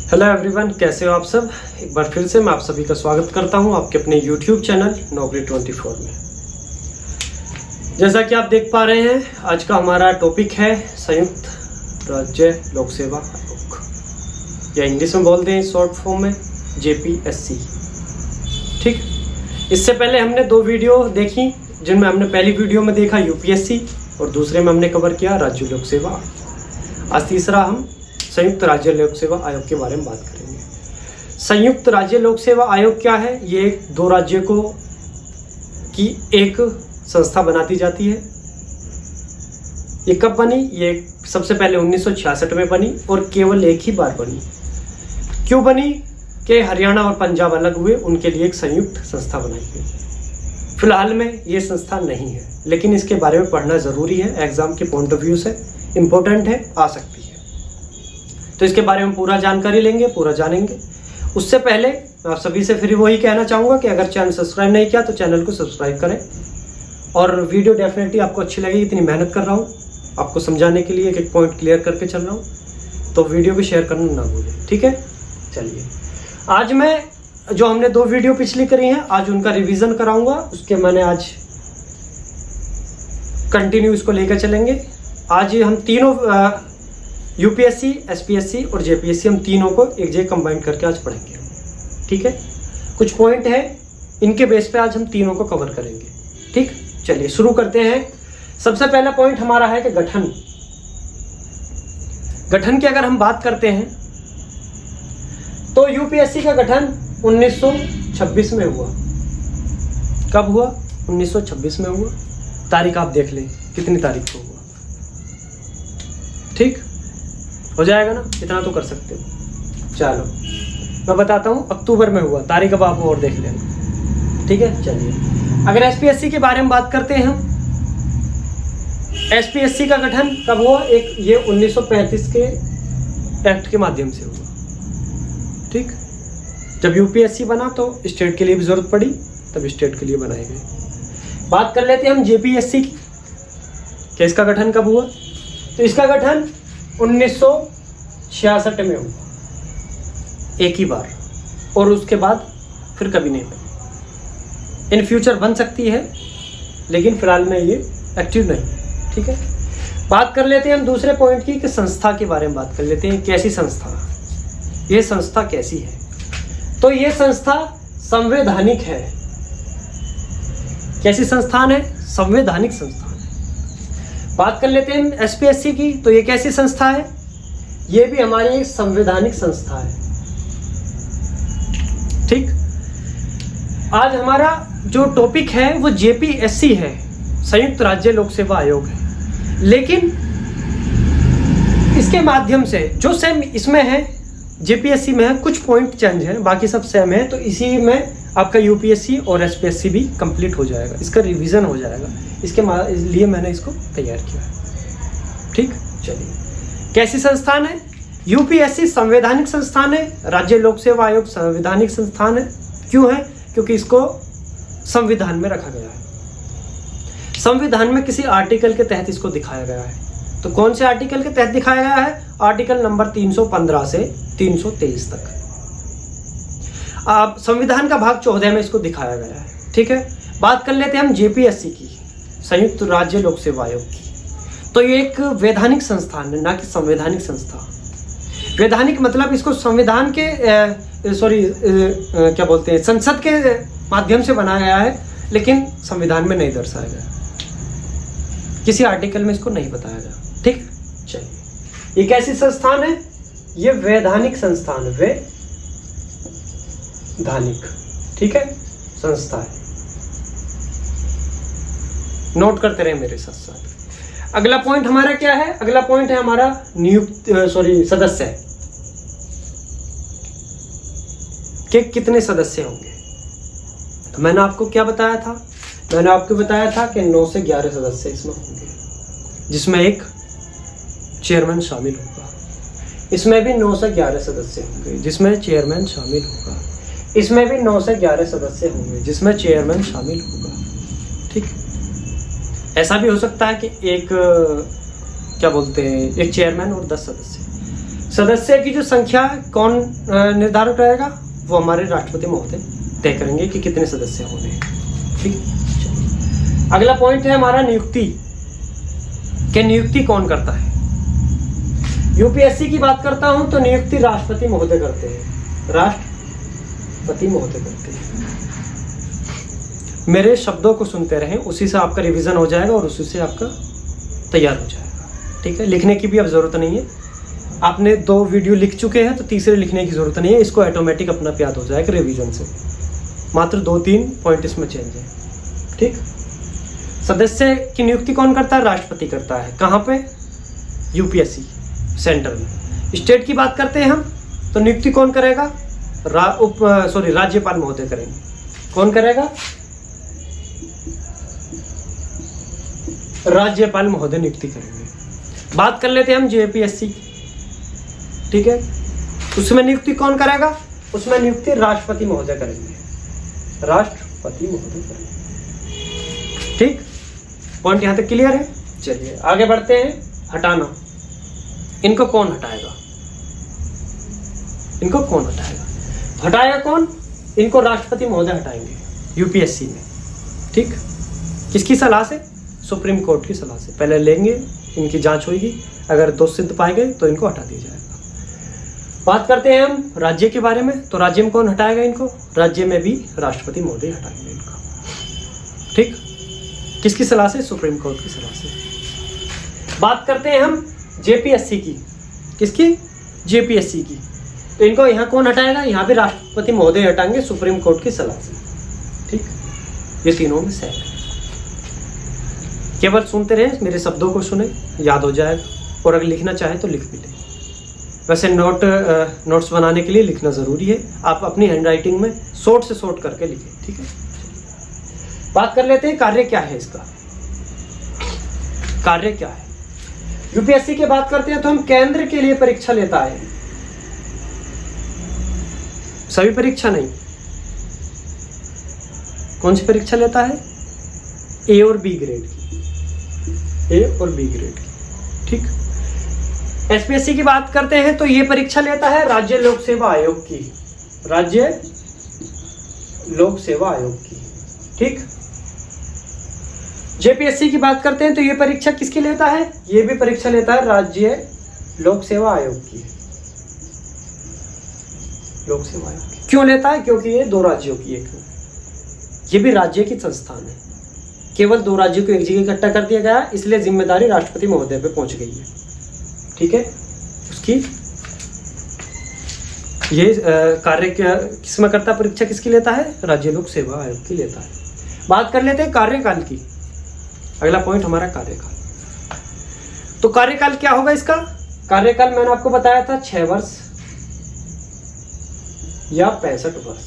Hello everyone, कैसे हो आप सब। एक बार फिर से मैं आप सभी का स्वागत करता हूं आपके अपने यूट्यूब चैनल नौकरी 24 में। जैसा कि आप देख पा रहे हैं, आज का हमारा टॉपिक है संयुक्त राज्य लोक सेवा आयोग, या इंग्लिश में बोलते हैं शॉर्ट फॉर्म में JPSC। ठीक, इससे पहले हमने 2 वीडियो देखी, जिनमें हमने पहली वीडियो में देखा UPSC और दूसरे में हमने कवर किया राज्य लोक सेवा। आज तीसरा हम संयुक्त राज्य लोक सेवा आयोग के बारे में बात करेंगे। संयुक्त राज्य लोक सेवा आयोग क्या है? ये 2 राज्यों को की एक संस्था बनाती जाती है। ये कब बनी? ये सबसे पहले 1966 में बनी और केवल एक ही बार बनी। क्यों बनी? कि हरियाणा और पंजाब अलग हुए, उनके लिए एक संयुक्त संस्था बनाई गई। फिलहाल में ये संस्था नहीं है, लेकिन इसके बारे में पढ़ना ज़रूरी है, एग्जाम के पॉइंट ऑफ व्यू से इम्पोर्टेंट है, आ सकती है। तो इसके बारे में पूरा जानकारी लेंगे, पूरा जानेंगे। उससे पहले आप सभी से फिर वही कहना चाहूँगा कि अगर चैनल सब्सक्राइब नहीं किया तो चैनल को सब्सक्राइब करें। और वीडियो डेफिनेटली आपको अच्छी लगेगी, इतनी मेहनत कर रहा हूँ आपको समझाने के लिए, एक पॉइंट क्लियर करके चल रहा हूँ, तो वीडियो को शेयर करना ना भूलें। ठीक है, चलिए आज मैं जो हमने 2 वीडियो पिछली करी हैं, आज उनका रिवीजन कराऊंगा। उसके मैंने आज कंटिन्यू इसको लेकर चलेंगे। आज हम तीनों UPSC, SPSC और JPSC, हम तीनों को एक जगह कंबाइन करके आज पढ़ेंगे। ठीक है, कुछ पॉइंट है, इनके बेस पे आज हम तीनों को कवर करेंगे। ठीक, चलिए शुरू करते हैं। सबसे पहला पॉइंट हमारा है कि गठन की अगर हम बात करते हैं तो UPSC का गठन 1926 में हुआ। कब हुआ? 1926 में हुआ। तारीख आप देख लें कितनी तारीख को हुआ। ठीक हो जाएगा ना, इतना तो कर सकते हो। चलो मैं बताता हूँ, अक्टूबर में हुआ। तारीख अब आप और देख लेना। ठीक है, चलिए अगर SPSC के बारे में बात करते हैं हम, SPSC का गठन कब हुआ? ये 1935 के एक्ट के माध्यम से हुआ। ठीक, जब UPSC बना तो स्टेट के लिए भी जरूरत पड़ी, तब स्टेट के लिए बनाई गई। बात कर लेते हैं हम JPSC की, कि इसका गठन कब हुआ? तो इसका गठन 1966 में हुआ, एक ही बार, और उसके बाद फिर कभी नहीं बनी। इन फ्यूचर बन सकती है, लेकिन फिलहाल में ये एक्टिव नहीं। ठीक है, बात कर लेते हैं हम दूसरे पॉइंट की, कि संस्था के बारे में बात कर लेते हैं। कैसी संस्था, ये संस्था कैसी है? तो ये संस्था संवैधानिक है। कैसी संस्थान है? संवैधानिक संस्थान। बात कर लेते हैं SPSC की, तो ये कैसी संस्था है? ये भी हमारी एक संवैधानिक संस्था है। ठीक, आज हमारा जो टॉपिक है वो JPSC है, संयुक्त राज्य लोक सेवा आयोग है। लेकिन इसके माध्यम से जो सेम इसमें है, JPSC में है, कुछ पॉइंट चेंज है, बाकी सब सेम है। तो इसी में आपका UPSC और SPSC भी कंप्लीट हो जाएगा, इसका रिवीजन हो जाएगा। इसके लिए मैंने इसको तैयार किया है। ठीक, चलिए कैसी संस्थान है? UPSC संवैधानिक संस्थान है, राज्य लोक सेवा आयोग संवैधानिक संस्थान है। क्यों है? क्योंकि इसको संविधान में रखा गया है। संविधान में किसी आर्टिकल के तहत इसको दिखाया गया है। तो कौन से आर्टिकल के तहत दिखाया गया है? आर्टिकल नंबर 315 से 323 तक। अब संविधान का भाग 14 में इसको दिखाया गया है। ठीक है, बात कर लेते हैं हम JPSC की, संयुक्त राज्य लोक सेवा आयोग की। तो ये एक वैधानिक संस्थान है, ना कि संवैधानिक संस्था। वैधानिक मतलब इसको संविधान के क्या बोलते हैं, संसद के माध्यम से बनाया गया है, लेकिन संविधान में नहीं दर्शाया गया, किसी आर्टिकल में इसको नहीं बताया गया। ठीक, चलिए ये कैसी संस्थान है? ये वैधानिक संस्थान है, वैधानिक। ठीक है, संस्था है, नोट करते रहे मेरे साथ साथ। अगला पॉइंट हमारा क्या है? अगला पॉइंट है हमारा सदस्य के कितने सदस्य होंगे। तो मैंने आपको क्या बताया था? मैंने आपको बताया था कि 9 से 11 सदस्य इसमें होंगे, जिसमें एक चेयरमैन शामिल होगा। इसमें भी 9 से 11 सदस्य होंगे, जिसमें चेयरमैन शामिल होगा। इसमें भी 9 से 11 सदस्य होंगे, जिसमें चेयरमैन शामिल होगा। ठीक, ऐसा भी हो सकता है कि एक क्या बोलते हैं, एक चेयरमैन और 10 सदस्य। सदस्य की जो संख्या कौन निर्धारण करेगा? वो हमारे राष्ट्रपति महोदय तय करेंगे कि कितने सदस्य होने हैं। ठीक। अगला पॉइंट है हमारा नियुक्ति। कि नियुक्ति कौन करता है? यूपीएससी की बात करता हूं तो नियुक्ति राष्ट्रपति महोदय करते हैं। राष्ट्रपति महोदय करते हैं। मेरे शब्दों को सुनते रहें, उसी से आपका रिवीजन हो जाएगा और उसी से आपका तैयार हो जाएगा। ठीक है, लिखने की भी अब जरूरत नहीं है। आपने 2 वीडियो लिख चुके हैं तो तीसरे लिखने की जरूरत नहीं है। इसको ऑटोमेटिक अपना याद हो जाएगा रिवीजन से। मात्र 2-3 पॉइंट इसमें चेंज है। ठीक। सदस्य की नियुक्ति कौन करता है? राष्ट्रपति करता है। कहाँ पे? यूपीएससी सेंटर में। स्टेट की बात करते हैं हम तो नियुक्ति कौन करेगा? राज्यपाल महोदय करेंगे। कौन करेगा? राज्यपाल महोदय नियुक्ति करेंगे। बात कर लेते हैं हम जेपीएससी की। ठीक है, उसमें नियुक्ति कौन करेगा? उसमें नियुक्ति राष्ट्रपति महोदय करेंगे। राष्ट्रपति महोदय करेंगे। ठीक, पॉइंट यहां तक क्लियर है। चलिए आगे बढ़ते हैं। हटाना, इनको कौन हटाएगा? इनको कौन हटाएगा? हटाएगा कौन? इनको राष्ट्रपति महोदय हटाएंगे यूपीएससी में। ठीक, किसकी सलाह से? सुप्रीम कोर्ट की सलाह से। पहले लेंगे, इनकी जांच होगी, अगर दोष सिद्ध पाए गए तो इनको हटा दिया जाएगा। बात करते हैं हम राज्य के बारे में, तो राज्य में कौन हटाएगा इनको? राज्य में भी राष्ट्रपति महोदय हटाएंगे इनको। ठीक, किसकी सलाह से? सुप्रीम कोर्ट की सलाह से। बात करते हैं हम जेपीएससी की। किसकी? जेपीएससी की। तो इनको यहाँ कौन हटाएगा? यहाँ भी राष्ट्रपति महोदय हटाएंगे सुप्रीम कोर्ट की सलाह से। ठीक, ये तीनों में सेट है। केवल सुनते रहें, मेरे शब्दों को सुने, याद हो जाएगा। और अगर लिखना चाहे तो लिख भी लें। वैसे नोट्स बनाने के लिए लिखना ज़रूरी है। आप अपनी हैंडराइटिंग में शॉर्ट से शॉर्ट करके लिखें। ठीक है, बात कर लेते हैं कार्य क्या है इसका। कार्य क्या है? यूपीएससी की बात करते हैं तो हम केंद्र के लिए परीक्षा लेता है। सभी परीक्षा नहीं, कौन सी परीक्षा लेता है? ए और बी ग्रेड की। ए और बी ग्रेड की। ठीक। एसपीएससी की बात करते हैं तो ये परीक्षा लेता है राज्य लोक सेवा आयोग की। राज्य लोक सेवा आयोग की। ठीक। जेपीएससी की बात करते हैं तो ये परीक्षा किसकी लेता है? ये भी परीक्षा लेता है राज्य लोक सेवा आयोग की। लोक सेवा आयोग की क्यों लेता है? क्योंकि ये 2 राज्यों की एक है। ये भी राज्य की संस्थान है। केवल 2 राज्यों को एक जगह इकट्ठा कर दिया गया, इसलिए जिम्मेदारी राष्ट्रपति महोदय पे पहुंच गई है। ठीक है, उसकी ये कार्य किसमें करता है? परीक्षा किसकी लेता है? राज्य लोक सेवा आयोग की लेता है। बात कर लेते हैं कार्यकाल की। अगला पॉइंट हमारा कार्यकाल। तो कार्यकाल क्या होगा इसका? कार्यकाल मैंने आपको बताया था 6 वर्ष या 65 वर्ष।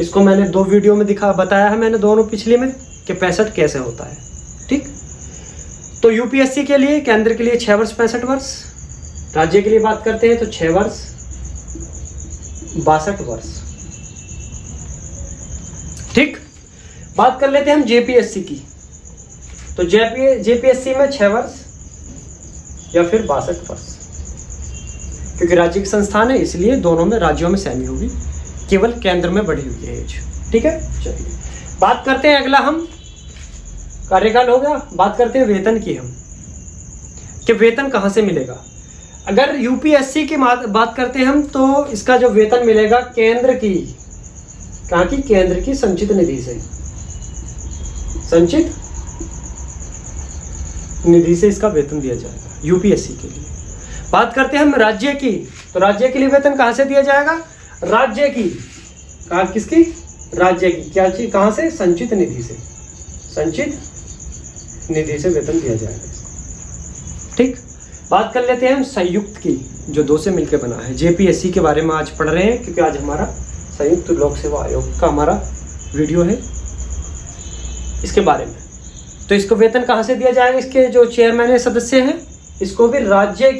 इसको मैंने 2 वीडियो में बताया है मैंने, दोनों पिछली में, कि 65 कैसे होता है। ठीक। तो यूपीएससी के लिए, केंद्र के लिए 6 वर्ष 65 वर्ष। राज्य के लिए बात करते हैं तो 6 वर्ष 62 वर्ष। ठीक। बात कर लेते हैं हम जेपीएससी की। तो जेपीएससी में 6 वर्ष या फिर 62 वर्ष, क्योंकि राज्य की संस्थान है इसलिए दोनों में, राज्यों में सेम ही होगी, केवल केंद्र में बढ़ी हुई है एज। ठीक है, चलिए बात करते हैं अगला हम। कार्यकाल हो गया। बात करते हैं वेतन की हम, कि वेतन कहां से मिलेगा। अगर यूपीएससी की बात करते हैं हम तो इसका जो वेतन मिलेगा केंद्र की, कहां की? केंद्र की संचित निधि से। संचित निधि से इसका वेतन दिया जाएगा यूपीएससी के लिए। बात करते हैं हम राज्य की, तो राज्य के लिए वेतन कहां से दिया जाएगा? राज्य की, कहां, किसकी? राज्य की। क्या चीज? कहां से? संचित निधि से। संचित निधि से वेतन दिया जाएगा इसको। ठीक। बात कर लेते हैं हम संयुक्त की, जो 2 से मिलकर बना है। जेपीएससी के बारे में आज पढ़ रहे हैं, क्योंकि आज हमारा संयुक्त लोक सेवा आयोग का हमारा वीडियो है इसके बारे में। तो इसको वेतन कहां से दिया जाएगा? इसके जो चेयरमैन सदस्य हैं, इसको भी राज्य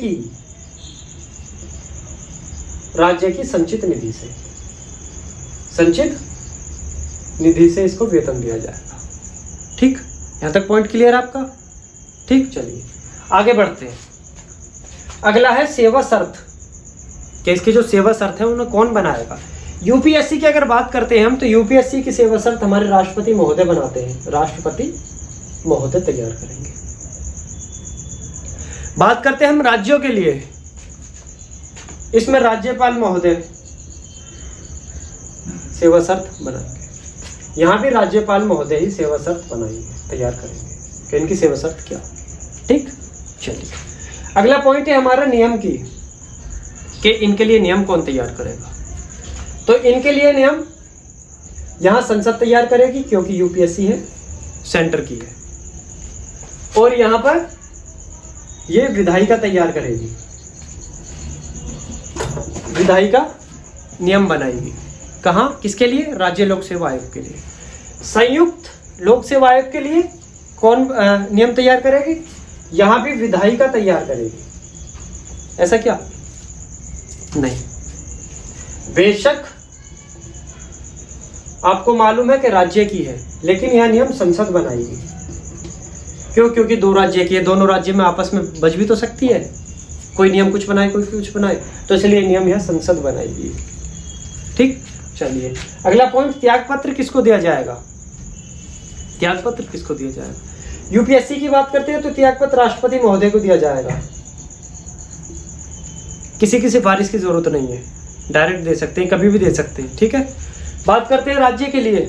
की संचित निधि से, संचित निधि से इसको वेतन दिया जाएगा। ठीक, यहां तक पॉइंट क्लियर आपका? ठीक, चलिए आगे बढ़ते हैं। अगला है सेवा शर्त, कि इसकी जो सेवा शर्त है उन्हें कौन बनाएगा। यूपीएससी की अगर बात करते हैं हम, तो यूपीएससी की सेवा शर्त हमारे राष्ट्रपति महोदय बनाते हैं, राष्ट्रपति महोदय तैयार करेंगे। बात करते हैं हम राज्यों के लिए, इसमें राज्यपाल महोदय सेवा शर्त बनाएंगे। यहां भी राज्यपाल महोदय ही सेवा शर्त बनाएंगे, तैयार करेंगे कि इनकी सेवा शर्त क्या। ठीक, चलिए अगला पॉइंट है हमारा नियम की, कि इनके लिए नियम कौन तैयार करेगा। तो इनके लिए नियम यहां संसद तैयार करेगी, क्योंकि यूपीएससी है, सेंटर की है, और यहां पर ये विधायिका तैयार करेगी, विधायिका नियम बनाएगी। कहां, किसके लिए, राज्य लोक सेवा आयोग के लिए। संयुक्त लोक सेवा आयोग के लिए कौन नियम तैयार करेगी, यहां भी विधायिका तैयार करेगी। ऐसा क्या, नहीं, बेशक आपको मालूम है कि राज्य की है, लेकिन यह नियम संसद बनाएगी। क्यों, क्योंकि दो राज्य की है, दोनों राज्य में आपस में बच भी तो सकती है, कोई नियम कुछ बनाए कोई कुछ बनाए, तो इसलिए नियम यह संसद बनाएगी। ठीक, चलिए अगला पॉइंट, त्याग पत्र किसको दिया जाएगा। त्याग पत्र किसको दिया जाएगा, यूपीएससी की बात करते हैं तो त्याग पत्र राष्ट्रपति महोदय को दिया जाएगा। किसी की सिफारिश की जरूरत नहीं है, डायरेक्ट दे सकते हैं, कभी भी दे सकते हैं। ठीक है, बात करते हैं राज्य के लिए,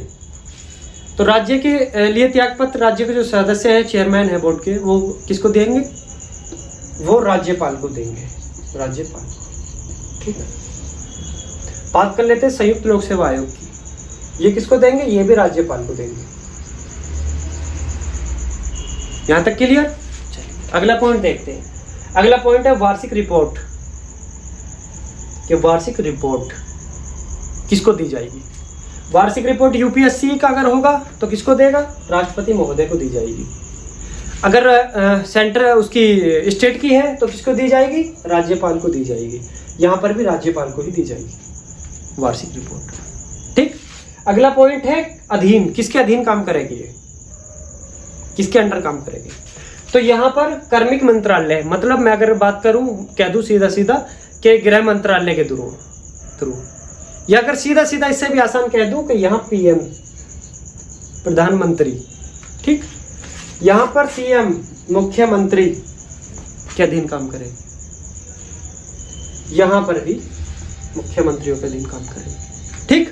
तो राज्य के लिए त्याग पत्र राज्य के जो सदस्य हैं, चेयरमैन है बोर्ड के, वो किसको देंगे, वो राज्यपाल को देंगे, राज्यपाल। ठीक है, बात कर लेते हैं संयुक्त लोक सेवा आयोग की, ये किसको देंगे, ये भी राज्यपाल को देंगे। यहां तक क्लियर। चलिए अगला पॉइंट देखते हैं। अगला पॉइंट है वार्षिक रिपोर्ट, कि वार्षिक रिपोर्ट किसको दी जाएगी। वार्षिक रिपोर्ट यूपीएससी का अगर होगा तो किसको देगा, राष्ट्रपति महोदय को दी जाएगी। अगर सेंटर उसकी स्टेट की है तो किसको दी जाएगी, राज्यपाल को दी जाएगी। यहां पर भी राज्यपाल को ही दी जाएगी वार्षिक रिपोर्ट। ठीक, अगला पॉइंट है अधीन, किसके अधीन काम करेगी ये, किसके अंडर काम करेगी। तो यहां पर कार्मिक मंत्रालय, मतलब मैं अगर बात करूं, कह दूं सीधा सीधा कि गृह मंत्रालय के थ्रू, या अगर सीधा सीधा इससे भी आसान कह दूं कि यहां पीएम, प्रधानमंत्री। ठीक, यहां पर सीएम, मुख्यमंत्री के अधीन काम करेगी, यहां पर भी मुख्यमंत्रियों के अधीन काम करेगी। ठीक,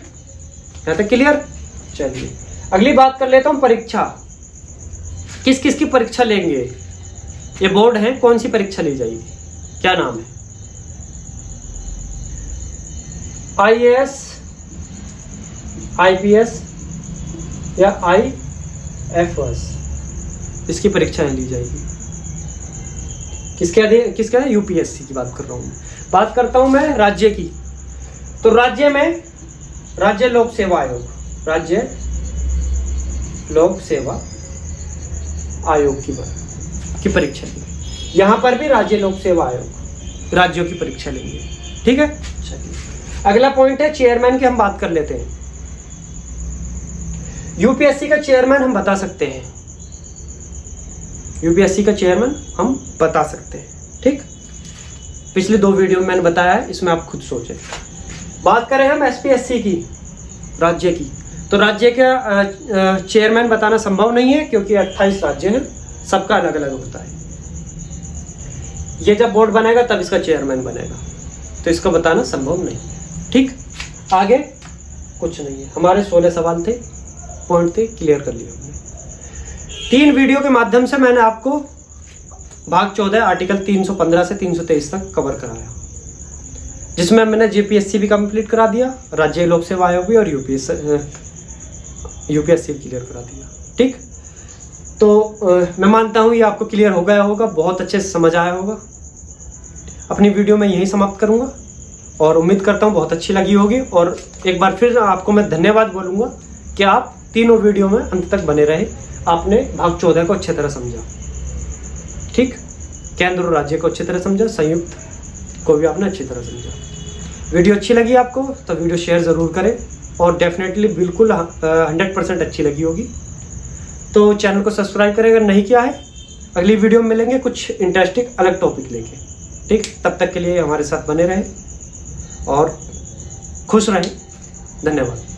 यहां तक क्लियर। चलिए अगली बात कर लेता हूं, परीक्षा। किस किस की परीक्षा लेंगे, ये बोर्ड है, कौन सी परीक्षा ली जाएगी, क्या नाम है, आईएएस, आईपीएस या आईएफएस, इसकी परीक्षाएं ली जाएगी। किसके अधीन, किसका है, यूपीएससी की बात कर रहा हूं मैं। बात करता हूं मैं राज्य की, तो राज्य में राज्य लोक सेवा आयोग, राज्य लोक सेवा आयोग की परीक्षा लेंगे। यहां पर भी राज्य लोक सेवा आयोग राज्यों की परीक्षा लेंगे। ठीक है, चलिए अगला पॉइंट है चेयरमैन की, हम बात कर लेते हैं। यूपीएससी का चेयरमैन हम बता सकते हैं, यूपीएससी का चेयरमैन हम बता सकते हैं। ठीक, पिछले 2 वीडियो में मैंने बताया है, इसमें आप खुद सोचें। बात करें हम एसपीएससी की, राज्य की, तो राज्य का चेयरमैन बताना संभव नहीं है, क्योंकि 28 राज्य हैं, सबका अलग अलग होता है। ये जब बोर्ड बनेगा तब इसका चेयरमैन बनेगा, तो इसको बताना संभव नहीं। ठीक, आगे कुछ नहीं है, हमारे 16 सवाल थे, पॉइंट थे, क्लियर कर लिया हमने। 3 वीडियो के माध्यम से मैंने आपको भाग 14 आर्टिकल 315 से 323 तक कवर कराया, जिसमें मैंने जीपीएससी भी कंप्लीट करा दिया, राज्य लोक सेवा आयोग भी, और यूपीएससी क्लियर करा दिया। ठीक, तो मैं मानता हूँ ये आपको क्लियर हो गया होगा, बहुत अच्छे से समझ आया होगा। अपनी वीडियो में यही समाप्त करूँगा, और उम्मीद करता हूँ बहुत अच्छी लगी होगी। और एक बार फिर आपको मैं धन्यवाद बोलूँगा कि आप तीनों वीडियो में अंत तक बने रहे, आपने भाग 14 को अच्छी तरह समझा। ठीक, केंद्र और राज्य को अच्छी तरह समझा, संयुक्त को भी आपने अच्छी तरह समझा। वीडियो अच्छी लगी आपको तो वीडियो शेयर ज़रूर करें, और डेफिनेटली बिल्कुल 100% अच्छी लगी होगी तो चैनल को सब्सक्राइब करें अगर नहीं किया है। अगली वीडियो में मिलेंगे कुछ इंटरेस्टिंग अलग टॉपिक लेके। ठीक, तब तक के लिए हमारे साथ बने रहें और खुश रहें। धन्यवाद।